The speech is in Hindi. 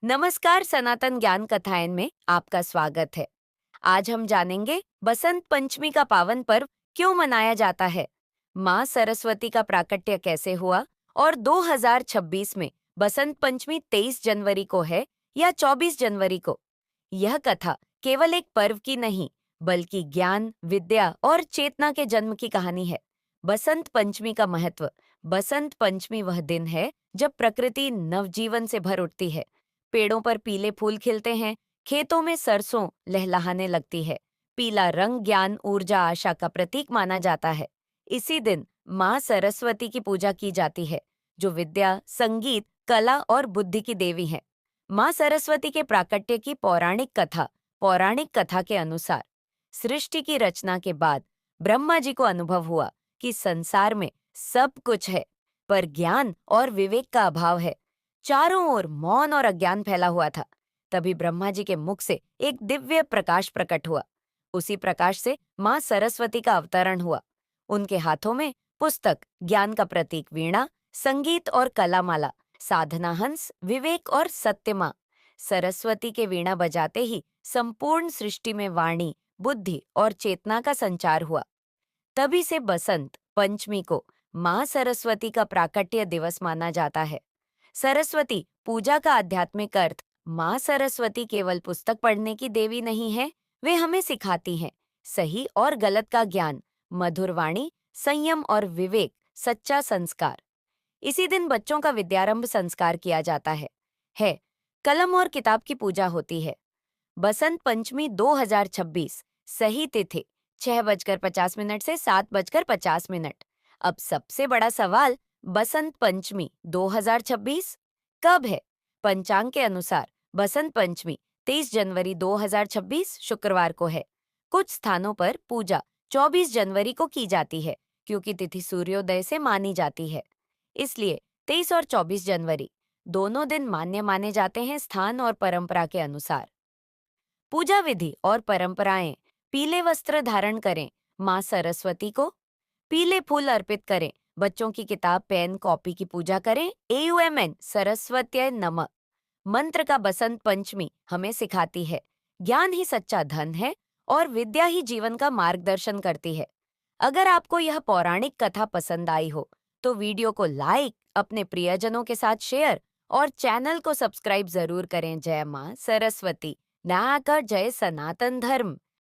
नमस्कार, सनातन ज्ञान कथाएं में आपका स्वागत है। आज हम जानेंगे बसंत पंचमी का पावन पर्व क्यों मनाया जाता है, माँ सरस्वती का प्राकट्य कैसे हुआ और 2026 में बसंत पंचमी 23 जनवरी को है या 24 जनवरी को। यह कथा केवल एक पर्व की नहीं, बल्कि ज्ञान, विद्या और चेतना के जन्म की कहानी है। बसंत पंचमी का महत्व। बसंत पंचमी वह दिन है जब प्रकृति नवजीवन से भर उठती है। पेड़ों पर पीले फूल खिलते हैं, खेतों में सरसों लहलहाने लगती है। पीला रंग ज्ञान, ऊर्जा, आशा का प्रतीक माना जाता है। इसी दिन माँ सरस्वती की पूजा की जाती है, जो विद्या, संगीत, कला और बुद्धि की देवी है। माँ सरस्वती के प्राकट्य की पौराणिक कथा। पौराणिक कथा के अनुसार सृष्टि की रचना के बाद ब्रह्मा जी को अनुभव हुआ कि संसार में सब कुछ है, पर ज्ञान और विवेक का अभाव है। चारों ओर मौन और अज्ञान फैला हुआ था। तभी ब्रह्मा जी के मुख से एक दिव्य प्रकाश प्रकट हुआ। उसी प्रकाश से माँ सरस्वती का अवतरण हुआ। उनके हाथों में पुस्तक, ज्ञान का प्रतीक वीणा, संगीत और कलामाला, साधना हंस, विवेक और सत्य माँ। सरस्वती के वीणा बजाते ही संपूर्ण सृष्टि में वाणी, बुद्धि और चेतना का संचार हुआ। तभी से बसंत पंचमी को माँ सरस्वती का प्राकट्य दिवस माना जाता है। सरस्वती पूजा का आध्यात्मिक अर्थ। माँ सरस्वती केवल पुस्तक पढ़ने की देवी नहीं है, वे हमें सिखाती हैं सही और गलत का ज्ञान, मधुर वाणी, संयम और विवेक, सच्चा संस्कार। इसी दिन बच्चों का विद्यारंभ संस्कार किया जाता है कलम और किताब की पूजा होती है। बसंत पंचमी 2026। सही तिथि 6:50 से 7:50। अब सबसे बड़ा सवाल, बसंत पंचमी 2026 कब है? पंचांग के अनुसार बसंत पंचमी 23 जनवरी 2026 शुक्रवार को है। कुछ स्थानों पर पूजा 24 जनवरी को की जाती है, क्योंकि तिथि सूर्योदय से मानी जाती है। इसलिए 23 और 24 जनवरी दोनों दिन मान्य माने जाते हैं स्थान और परंपरा के अनुसार। पूजा विधि और परंपराएं। पीले वस्त्र धारण करें, माँ सरस्वती को पीले फूल अर्पित करें, बच्चों की किताब, पेन, कॉपी की पूजा करें। AUMN सरस्वत्यै नमः मंत्र का बसंत पंचमी हमें सिखाती है ज्ञान ही सच्चा धन है और विद्या ही जीवन का मार्गदर्शन करती है। अगर आपको यह पौराणिक कथा पसंद आई हो तो वीडियो को लाइक, अपने प्रियजनों के साथ शेयर और चैनल को सब्सक्राइब जरूर करें। जय मां सरस्वती। ना कर जय सनातन धर्म।